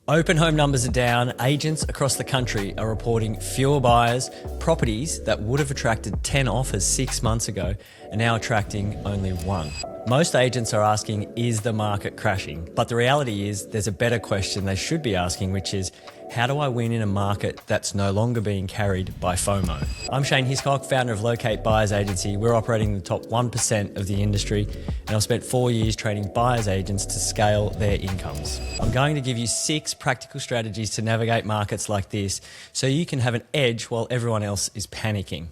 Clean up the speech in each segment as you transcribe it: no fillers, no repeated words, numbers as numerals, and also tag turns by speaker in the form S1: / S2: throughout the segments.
S1: Open home numbers are down. Agents across the country are reporting fewer buyers. Properties that would have attracted 10 offers 6 months ago are now attracting only 1. Most agents are asking, is the market crashing? But the reality is there's a better question they should be asking, which is, how do I win in a market that's no longer being carried by FOMO? I'm Shane Hiscock, founder of Locate Buyers Agency. We're operating in the top 1% of the industry, and I've spent 4 years training buyers agents to scale their incomes. I'm going to give you 6 practical strategies to navigate markets like this so you can have an edge while everyone else is panicking.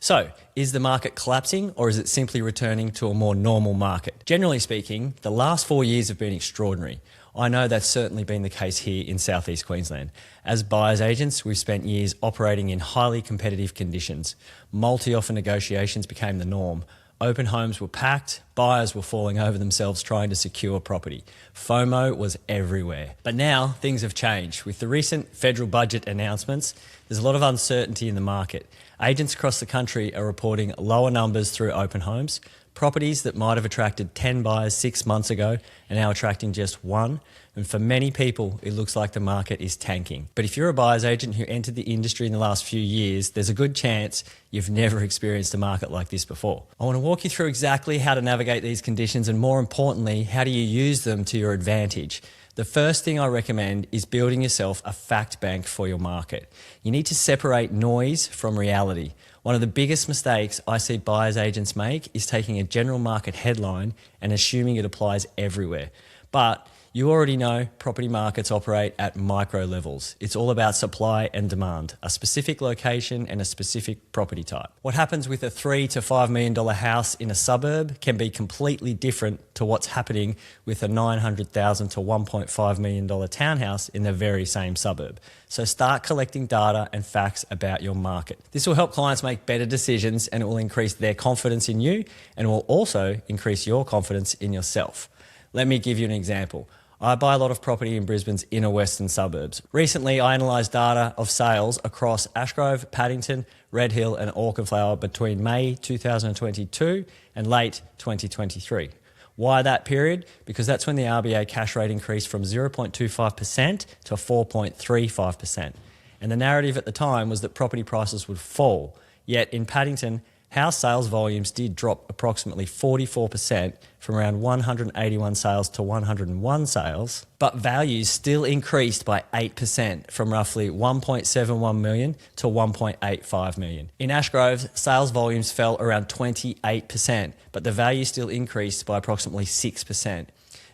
S1: So, is the market collapsing or is it simply returning to a more normal market? Generally speaking, the last 4 years have been extraordinary. I know that's certainly been the case here in Southeast Queensland. As buyers agents, we've spent years operating in highly competitive conditions. Multi-offer negotiations became the norm. Open homes were packed, buyers were falling over themselves trying to secure property. FOMO was everywhere. But now things have changed. With the recent federal budget announcements, there's a lot of uncertainty in the market. Agents across the country are reporting lower numbers through open homes. Properties that might have attracted 10 buyers 6 months ago are now attracting just 1. And for many people, it looks like the market is tanking. But if you're a buyer's agent who entered the industry in the last few years, there's a good chance you've never experienced a market like this before. I want to walk you through exactly how to navigate these conditions and, more importantly, how do you use them to your advantage. The first thing I recommend is building yourself a fact bank for your market. You need to separate noise from reality. One of the biggest mistakes I see buyers agents make is taking a general market headline and assuming it applies everywhere. But you already know property markets operate at micro levels. It's all about supply and demand, a specific location and a specific property type. What happens with a $3 to $5 million house in a suburb can be completely different to what's happening with a $900,000 to $1.5 million townhouse in the very same suburb. So start collecting data and facts about your market. This will help clients make better decisions and it will increase their confidence in you and will also increase your confidence in yourself. Let me give you an example. I buy a lot of property in Brisbane's inner western suburbs. Recently, I analysed data of sales across Ashgrove, Paddington, Red Hill and Auchenflower between May 2022 and late 2023. Why that period? Because that's when the RBA cash rate increased from 0.25% to 4.35%. And the narrative at the time was that property prices would fall. Yet in Paddington, house sales volumes did drop approximately 44% from around 181 sales to 101 sales, but values still increased by 8% from roughly 1.71 million to 1.85 million. In Ashgrove, sales volumes fell around 28%, but the value still increased by approximately 6%.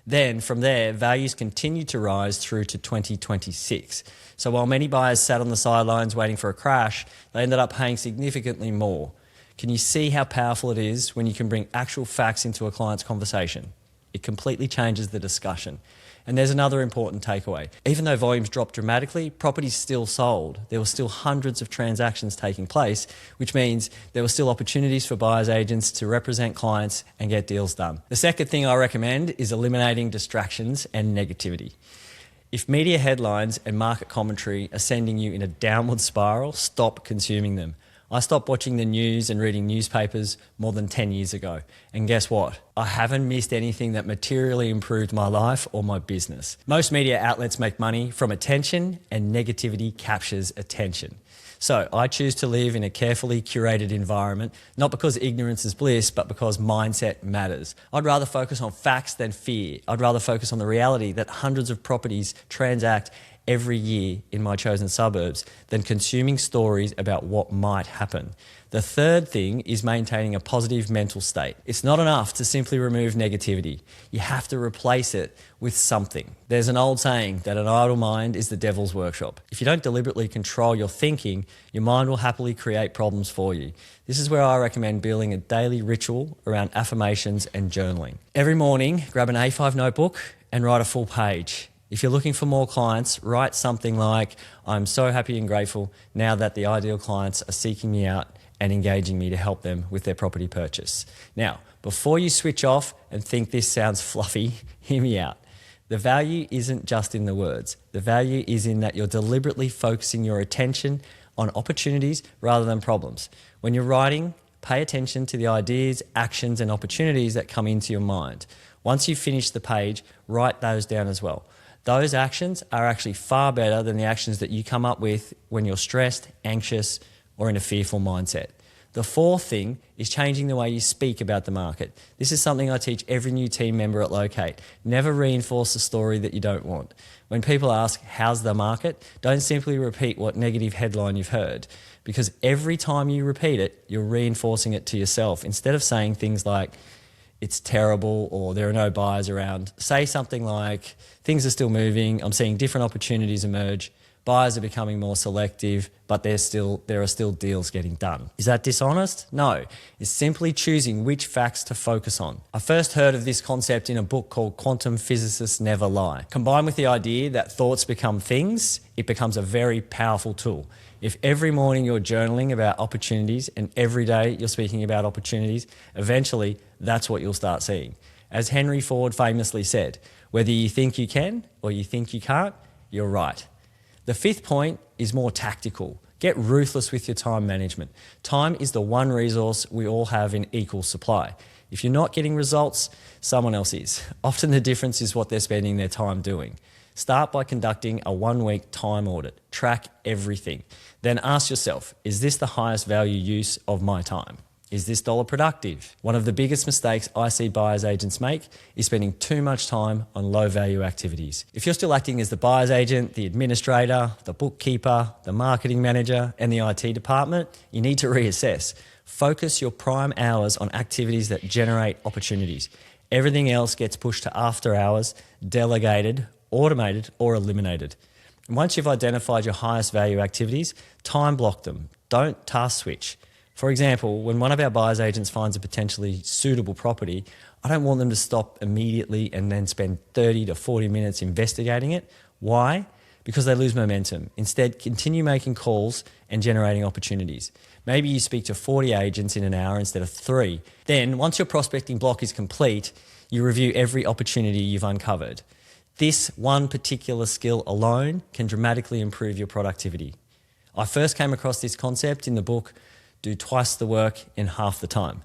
S1: Then, from there, values continued to rise through to 2026. So while many buyers sat on the sidelines waiting for a crash, they ended up paying significantly more. Can you see how powerful it is when you can bring actual facts into a client's conversation? It completely changes the discussion. And there's another important takeaway. Even though volumes dropped dramatically, properties still sold. There were still hundreds of transactions taking place, which means there were still opportunities for buyers agents to represent clients and get deals done. The second thing I recommend is eliminating distractions and negativity. If media headlines and market commentary are sending you in a downward spiral, stop consuming them. I stopped watching the news and reading newspapers more than 10 years ago. And guess what? I haven't missed anything that materially improved my life or my business. Most media outlets make money from attention and negativity captures attention. So I choose to live in a carefully curated environment, not because ignorance is bliss, but because mindset matters. I'd rather focus on facts than fear. I'd rather focus on the reality that hundreds of properties transact every year in my chosen suburbs than consuming stories about what might happen. The third thing is maintaining a positive mental state. It's not enough to simply remove negativity. You have to replace it with something. There's an old saying that an idle mind is the devil's workshop. If you don't deliberately control your thinking, your mind will happily create problems for you. This is where I recommend building a daily ritual around affirmations and journaling. Every morning, grab an A5 notebook and write a full page. If you're looking for more clients, write something like, I'm so happy and grateful now that the ideal clients are seeking me out and engaging me to help them with their property purchase. Now, before you switch off and think this sounds fluffy, hear me out. The value isn't just in the words. The value is in that you're deliberately focusing your attention on opportunities rather than problems. When you're writing, pay attention to the ideas, actions, and opportunities that come into your mind. Once you've finished the page, write those down as well. Those actions are actually far better than the actions that you come up with when you're stressed, anxious, or in a fearful mindset. The fourth thing is changing the way you speak about the market. This is something I teach every new team member at Locate. Never reinforce the story that you don't want. When people ask, how's the market? Don't simply repeat what negative headline you've heard, because every time you repeat it, you're reinforcing it to yourself. Instead of saying things like, it's terrible, or there are no buyers around, say something like, things are still moving, I'm seeing different opportunities emerge, buyers are becoming more selective, but there are still deals getting done. Is that dishonest? No. It's simply choosing which facts to focus on. I first heard of this concept in a book called Quantum Physicists Never Lie. Combined with the idea that thoughts become things, it becomes a very powerful tool. If every morning you're journaling about opportunities and every day you're speaking about opportunities, eventually that's what you'll start seeing. As Henry Ford famously said, whether you think you can or you think you can't, you're right. The fifth point is more tactical. Get ruthless with your time management. Time is the one resource we all have in equal supply. If you're not getting results, someone else is. Often the difference is what they're spending their time doing. Start by conducting a 1-week time audit. Track everything. Then ask yourself, is this the highest value use of my time? Is this dollar productive? One of the biggest mistakes I see buyer's agents make is spending too much time on low value activities. If you're still acting as the buyer's agent, the administrator, the bookkeeper, the marketing manager, and the IT department, you need to reassess. Focus your prime hours on activities that generate opportunities. Everything else gets pushed to after hours, delegated, automated, or eliminated. And once you've identified your highest value activities, time block them. Don't task switch. For example, when one of our buyer's agents finds a potentially suitable property, I don't want them to stop immediately and then spend 30 to 40 minutes investigating it. Why? Because they lose momentum. Instead, continue making calls and generating opportunities. Maybe you speak to 40 agents in an hour instead of 3. Then, once your prospecting block is complete, you review every opportunity you've uncovered. This one particular skill alone can dramatically improve your productivity. I first came across this concept in the book, Do Twice the Work in Half the Time.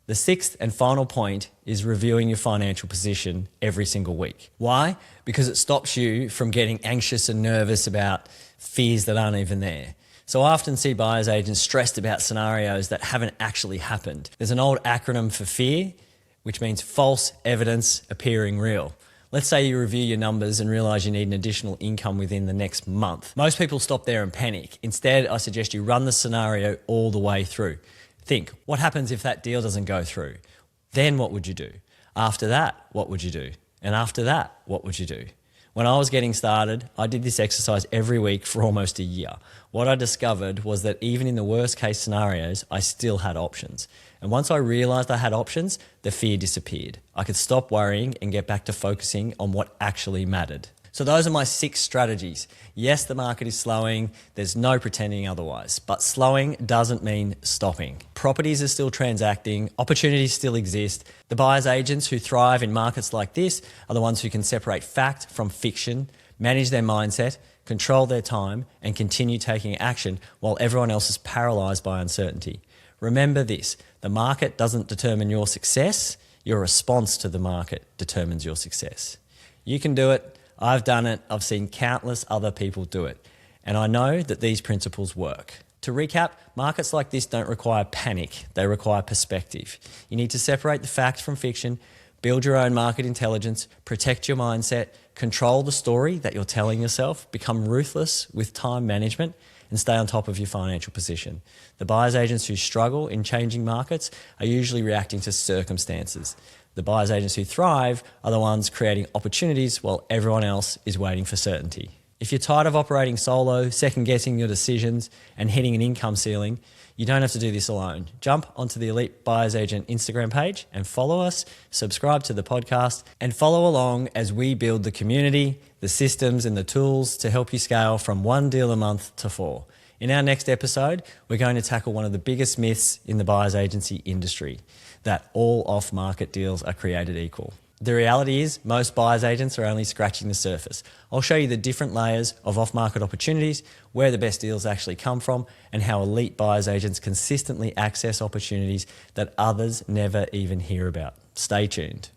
S1: The sixth and final point is reviewing your financial position every single week. Why? Because it stops you from getting anxious and nervous about fears that aren't even there. So I often see buyer's agents stressed about scenarios that haven't actually happened. There's an old acronym for fear, which means false evidence appearing real. Let's say you review your numbers and realise you need an additional income within the next month. Most people stop there and panic. Instead, I suggest you run the scenario all the way through. Think, what happens if that deal doesn't go through? Then what would you do? After that, what would you do? And after that, what would you do? When I was getting started, I did this exercise every week for almost a year. What I discovered was that even in the worst case scenarios, I still had options. And once I realised I had options, the fear disappeared. I could stop worrying and get back to focusing on what actually mattered. So those are my 6 strategies. Yes, the market is slowing. There's no pretending otherwise. But slowing doesn't mean stopping. Properties are still transacting. Opportunities still exist. The buyer's agents who thrive in markets like this are the ones who can separate fact from fiction, manage their mindset, control their time, and continue taking action while everyone else is paralysed by uncertainty. Remember this, the market doesn't determine your success. Your response to the market determines your success. You can do it. I've done it. I've seen countless other people do it. And I know that these principles work. To recap, markets like this don't require panic. They require perspective. You need to separate the fact from fiction, build your own market intelligence, protect your mindset, control the story that you're telling yourself, become ruthless with time management, and stay on top of your financial position. The buyer's agents who struggle in changing markets are usually reacting to circumstances. The buyer's agents who thrive are the ones creating opportunities while everyone else is waiting for certainty. If you're tired of operating solo, second-guessing your decisions, and hitting an income ceiling, you don't have to do this alone. Jump onto the Elite Buyer's Agent Instagram page and follow us, subscribe to the podcast, and follow along as we build the community, the systems, and the tools to help you scale from 1 deal a month to 4. In our next episode, we're going to tackle one of the biggest myths in the buyer's agency industry, that all off-market deals are created equal. The reality is most buyer's agents are only scratching the surface. I'll show you the different layers of off-market opportunities, where the best deals actually come from, and how elite buyer's agents consistently access opportunities that others never even hear about. Stay tuned.